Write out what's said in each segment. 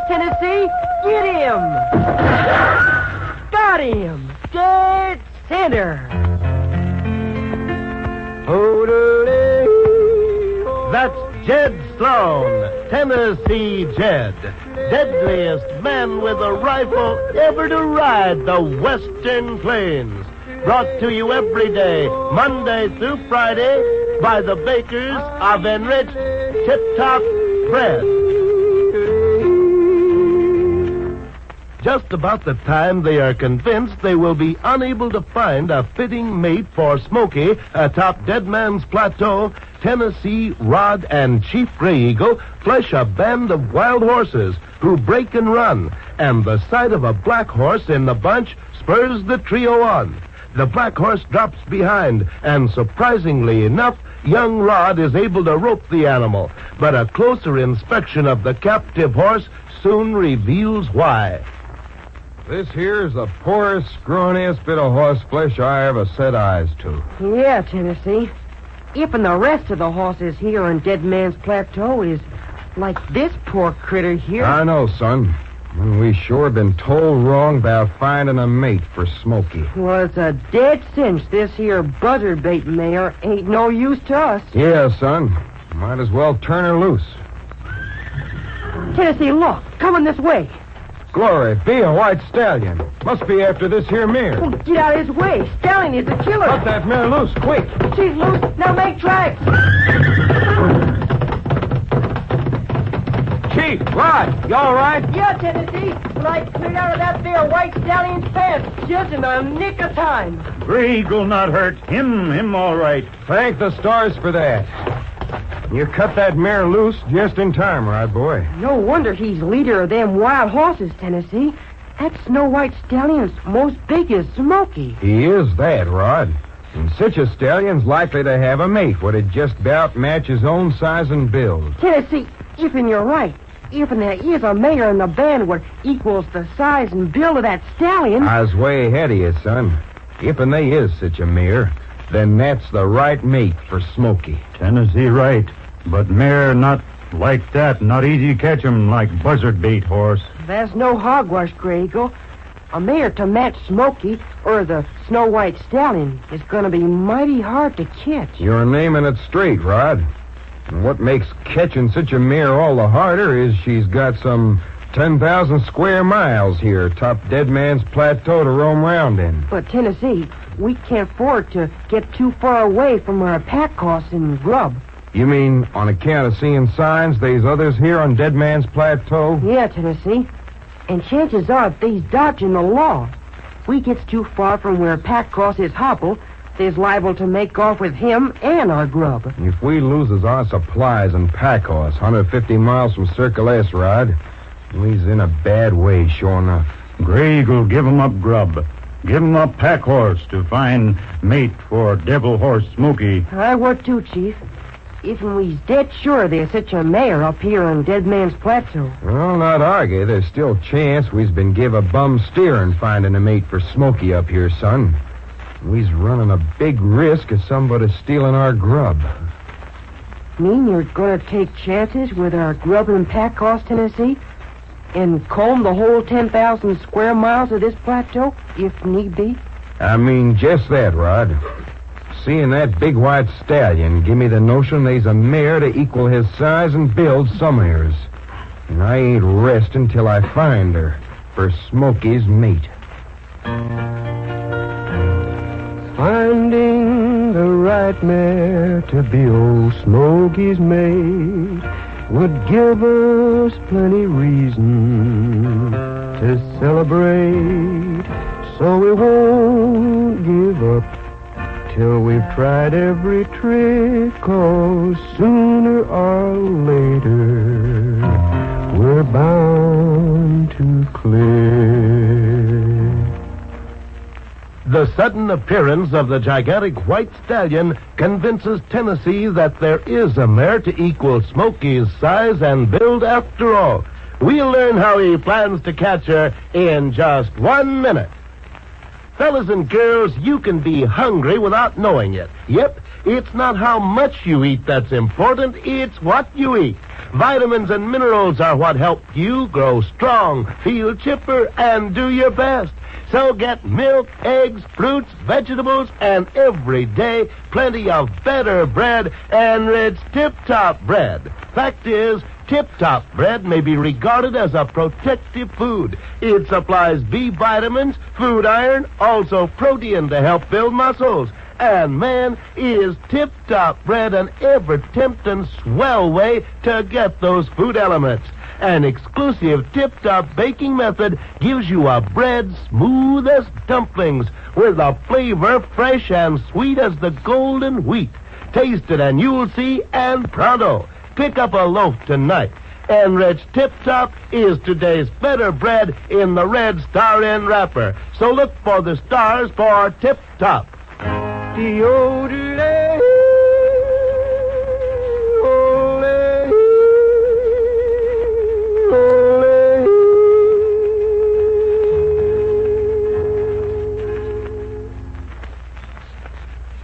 Tennessee. Get him. Got him. Dead center. That's Jed Sloane, Tennessee Jed. Deadliest man with a rifle ever to ride the Western Plains. Brought to you every day, Monday through Friday, by the bakers of enriched Tip-Top bread. Just about the time they are convinced they will be unable to find a fitting mate for Smokey atop Dead Man's Plateau, Tennessee Rod and Chief Gray Eagle flesh a band of wild horses who break and run, and the sight of a black horse in the bunch spurs the trio on. The black horse drops behind, and surprisingly enough, young Rod is able to rope the animal. But a closer inspection of the captive horse soon reveals why. This here's the poorest, scrawniest bit of horse flesh I ever set eyes to. Yeah, Tennessee. Even the rest of the horses here on Dead Man's Plateau is like this poor critter here. I know, son. And we sure been told wrong about finding a mate for Smokey. Well, it's a dead cinch this here buzzard bait mare ain't no use to us. Yeah, son. Might as well turn her loose. Tennessee, look. Coming this way. Glory, be a white stallion. Must be after this here mare. Oh, get out of his way. Stallion is a killer. Cut that mare loose, quick. She's loose. Now make tracks. Chief, Rod, you all right? Yeah, Tennessee. But I cleared out of that there white stallion's pants just in the nick of time. Gray Eagle not hurt. Him all right. Thank the stars for that. You cut that mare loose just in time, Rod boy. No wonder he's leader of them wild horses, Tennessee. That Snow White Stallion's most big is Smokey. He is that, Rod. And such a stallion's likely to have a mate what'd just about match his own size and build. Tennessee, even you're right. Even there is a mare in the band what equals the size and build of that stallion. I was way ahead of you, son. If and they is such a mare, then that's the right mate for Smokey. Tennessee right. But mare not like that. Not easy to catch 'em like buzzard bait horse. There's no hogwash, Gray Eagle. A mare to match Smokey or the Snow White Stallion is going to be mighty hard to catch. You're naming it straight, Rod. And what makes catching such a mare all the harder is she's got some 10,000 square miles here atop Dead Man's Plateau to roam around in. But, Tennessee, we can't afford to get too far away from our pack horse and grub. You mean on account of seeing signs there's others here on Dead Man's Plateau? Yeah, Tennessee. And chances are they's dodging the law. We gets too far from where pack horse is hobbled, they's liable to make off with him and our grub. If we loses our supplies and pack horse 150 miles from Circle S, Rod, we's in a bad way, sure enough. Gray Eagle give 'em up grub. Give 'em up pack horse to find mate for devil horse Smokey. I would too, Chief. Even we's dead sure there's such a mare up here on Dead Man's Plateau. Well, not argue. There's still chance we's been give a bum steer in finding a mate for Smokey up here, son. We's running a big risk of somebody stealing our grub. Mean you're going to take chances with our grub and pack horse, Tennessee? And comb the whole 10,000 square miles of this plateau, if need be? I mean just that, Rod. Seeing that big white stallion give me the notion there's a mare to equal his size and build somewheres. And I ain't resting till I find her for Smokey's mate. Finding the right mare to be old Smokey's mate would give us plenty reason to celebrate. So we won't give up till we've tried every trick, 'cause sooner or later we're bound to clear. The sudden appearance of the gigantic white stallion convinces Tennessee that there is a mare to equal Smokey's size and build after all. We'll learn how he plans to catch her in just 1 minute. Fellas and girls, you can be hungry without knowing it. Yep, it's not how much you eat that's important, it's what you eat. Vitamins and minerals are what help you grow strong, feel chipper, and do your best. So get milk, eggs, fruits, vegetables, and every day plenty of better bread and Red's Tip-Top bread. Fact is, Tip-Top bread may be regarded as a protective food. It supplies B vitamins, food iron, also protein to help build muscles. And, man, is Tip-Top bread an ever-tempting, swell way to get those food elements. An exclusive Tip-Top baking method gives you a bread smooth as dumplings with a flavor fresh and sweet as the golden wheat. Taste it and you'll see, and pronto. Pick up a loaf tonight. Red's Tip-Top is today's better bread in the red star end wrapper. So look for the stars for Tip-Top. Deodorant.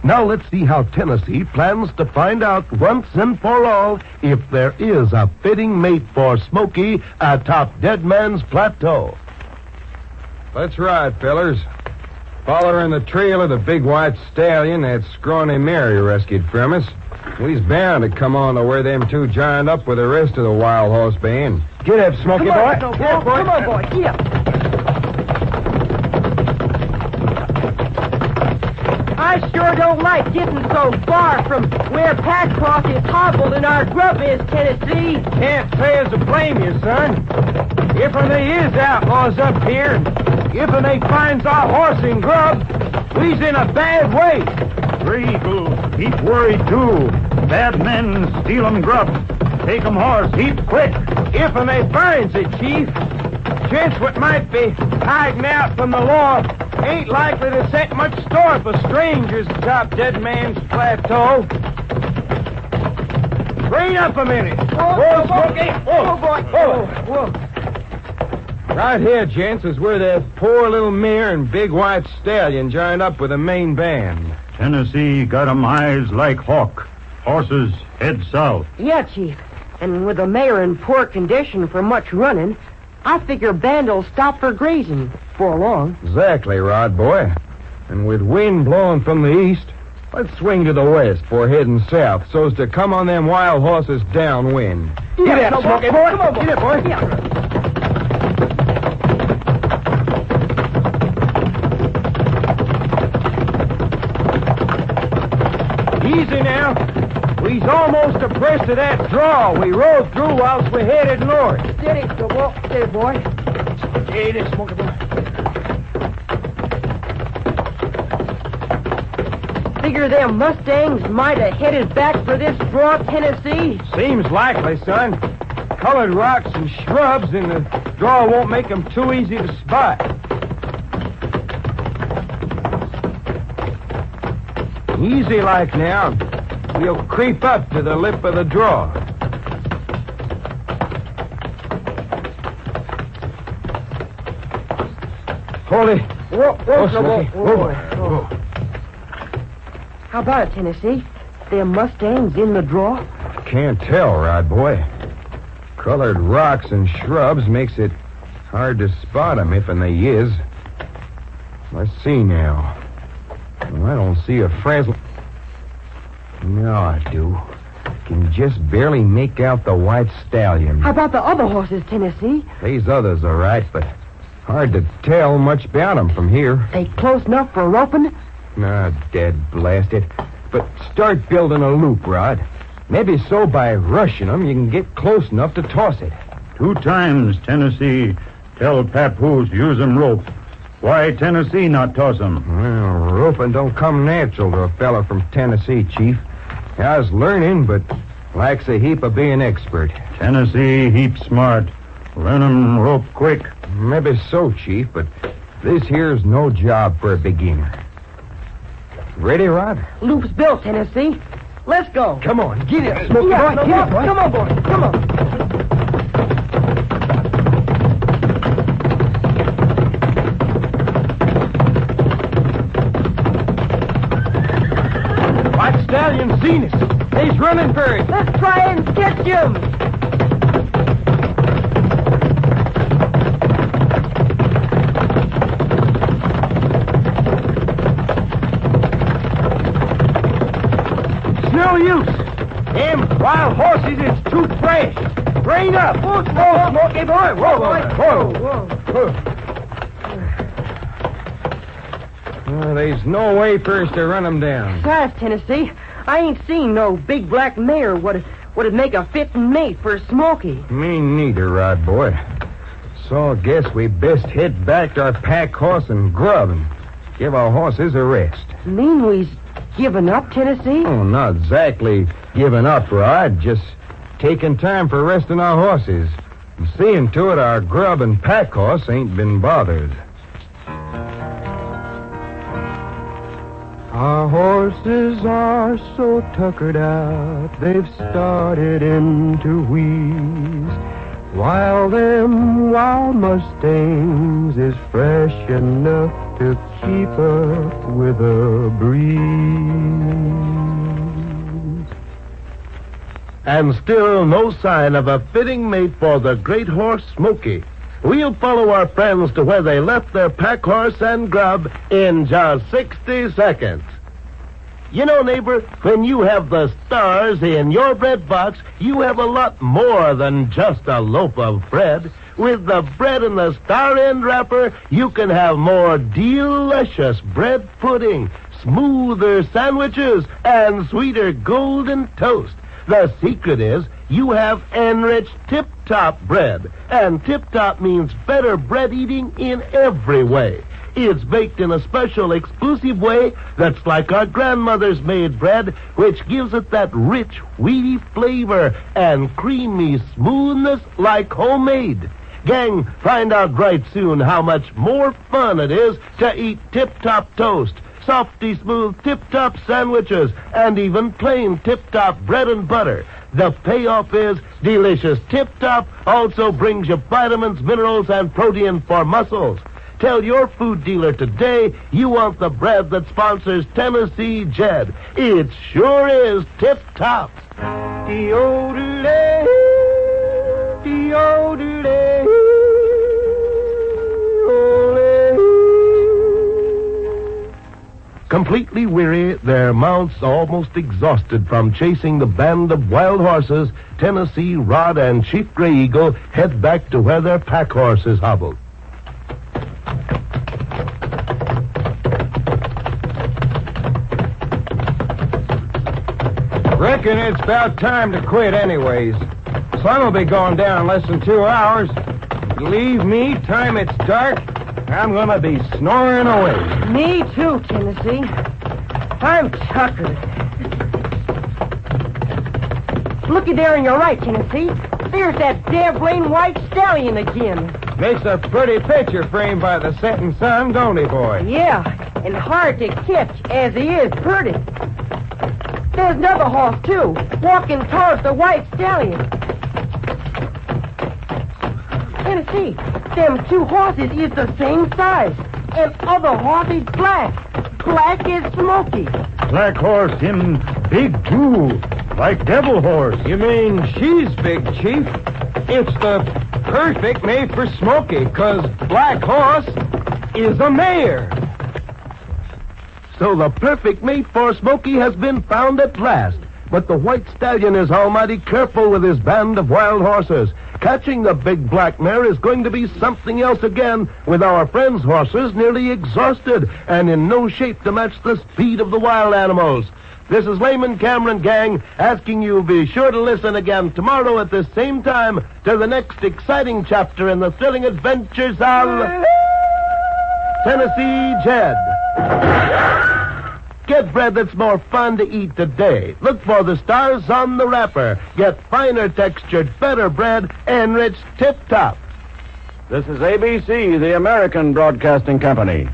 Now let's see how Tennessee plans to find out once and for all if there is a fitting mate for Smokey atop Dead Man's Plateau. Let's ride, fellers. Following the trail of the big white stallion that scrawny Mary rescued from us, we's bound to come on to where them two joined up with the rest of the wild horse band. Get up, Smokey boy. Get up, boy. Come on, boy. Get up. I sure don't like getting so far from where Packcross is hobbled and our grub is, Tennessee. Can't say as to blame you, son. If they is outlaws up here, if they finds our horse and grub, we's in a bad way. Regal, keep worried, too. Bad men steal 'em grub. Take 'em horse, heap quick. If they finds it, Chief, gents what might be hiding out from the law ain't likely to set much store for strangers atop Dead Man's Plateau. Rein up a minute. Whoa, Smokey. Whoa, boy. Whoa. Right here, gents, is where that poor little mare and big white stallion joined up with the main band. Tennessee got 'em eyes like hawk. Horses head south. Yeah, Chief. And with the mare in poor condition for much running, I figure band'll stop for grazing for long. Exactly, Rod boy. And with wind blowing from the east, let's swing to the west before heading south so's to come on them wild horses downwind. Get up, Smokey. Come on, boy. Get up, boy. Yeah. Easy now. We's almost abreast of that draw we rode through whilst we headed north. Steady, boy. Hey, this Smokey boy. Figure them Mustangs might have headed back for this draw, Tennessee. Seems likely, son. Colored rocks and shrubs in the draw won't make 'em too easy to spot. Easy like now. We'll creep up to the lip of the draw. Hold it. Whoa, Smokey. Whoa. How about it, Tennessee? Them Mustangs in the draw? Can't tell, Rod boy. Colored rocks and shrubs makes it hard to spot 'em if and they is. Let's see now. Well, I don't see a frazzle. No, I do. Can just barely make out the white stallion. How about the other horses, Tennessee? These others are right, but hard to tell much about 'em from here. They close enough for roping? Nah, dead blast it. But start building a loop, Rod. Maybe so by rushing 'em you can get close enough to toss it. 2 times, Tennessee. Tell Papoose use 'em rope. Why Tennessee not toss 'em? Well, roping don't come natural to a fella from Tennessee, Chief. I was learning, but lacks a heap of being expert. Tennessee heap smart. Learn 'em rope quick. Maybe so, Chief, but this here's no job for a beginner. Ready, Rod? Loop's built, Tennessee. Let's go. Come on, get it, Smokey Yeah, boy. Get it, boy. Come on, boy. Come on. White stallion seen us. He's running for it. Let's try and catch him. use. Them wild horses is too fresh. Rein up. Whoa, Smokey boy. Whoa. There's no way for us to run them down. Besides, Tennessee, I ain't seen no big black mare what'd make a fitting mate for Smokey. Me neither, Rod boy. So I guess we best head back to our pack horse and grub and give our horses a rest. Mean we's giving up, Tennessee? Oh, not exactly giving up, Rod. Just taking time for resting our horses. And seeing to it our grub and pack horse ain't been bothered. Our horses are so tuckered out, they've started into wheeze, while them wild mustangs is fresh enough to keep up with a breeze. And still no sign of a fitting mate for the great horse Smokey. We'll follow our friends to where they left their pack horse and grub in just 60 seconds. You know, neighbor, when you have the stars in your bread box, you have a lot more than just a loaf of bread. With the bread in the star end wrapper, you can have more delicious bread pudding, smoother sandwiches, and sweeter golden toast. The secret is you have enriched tip-top bread. And tip-top means better bread eating in every way. It's baked in a special exclusive way that's like our grandmother's made bread, which gives it that rich, wheaty flavor and creamy smoothness like homemade. Gang, find out right soon how much more fun it is to eat tip-top toast, softy smooth tip-top sandwiches, and even plain tip-top bread and butter. The payoff is delicious tip-top also brings you vitamins, minerals, and protein for muscles. Tell your food dealer today you want the bread that sponsors Tennessee Jed. It sure is tip-top. De-o-de-lay, de-o-de-lay, ole. Completely weary, their mounts almost exhausted from chasing the band of wild horses, Tennessee, Rod, and Chief Gray Eagle head back to where their pack horse is hobbled. Reckon it's about time to quit anyways. Sun will be going down in less than 2 hours. Leave me time it's dark, I'm gonna be snoring away. Me too, Tennessee. I'm tuckered. Looky there on your right, Tennessee. There's that dazzling white stallion again. Makes a pretty picture framed by the setting sun, don't he, boy? Yeah, and hard to catch as he is pretty. There's another horse, too, walking towards the white stallion. Tennessee, them two horses is the same size, and other horse is black. Black is Smokey. Black horse, him big too, like devil horse. You mean she's big, Chief? It's the perfect mate for Smokey, 'cause Black Horse is a mare. So the perfect mate for Smokey has been found at last. But the white stallion is almighty careful with his band of wild horses. Catching the big black mare is going to be something else again, with our friends' horses nearly exhausted and in no shape to match the speed of the wild animals. This is Layman Cameron, gang, asking you be sure to listen again tomorrow at the same time to the next exciting chapter in the thrilling adventures of Tennessee Jed. Get bread that's more fun to eat today. Look for the stars on the wrapper. Get finer textured, better bread, enriched tip-top. This is ABC, the American Broadcasting Company.